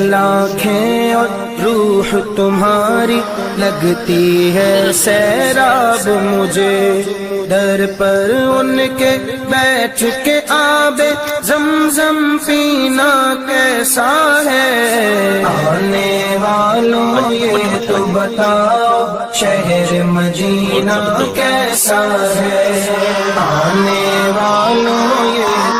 दिल आँखें और रूह तुम्हारी लगती है सैराब मुझे। दर पर उनके बैठ के आबे ज़मज़म पीना कैसा है। आने वालों ये तो बताओ शहर मदीना कैसा है। आने वालों ये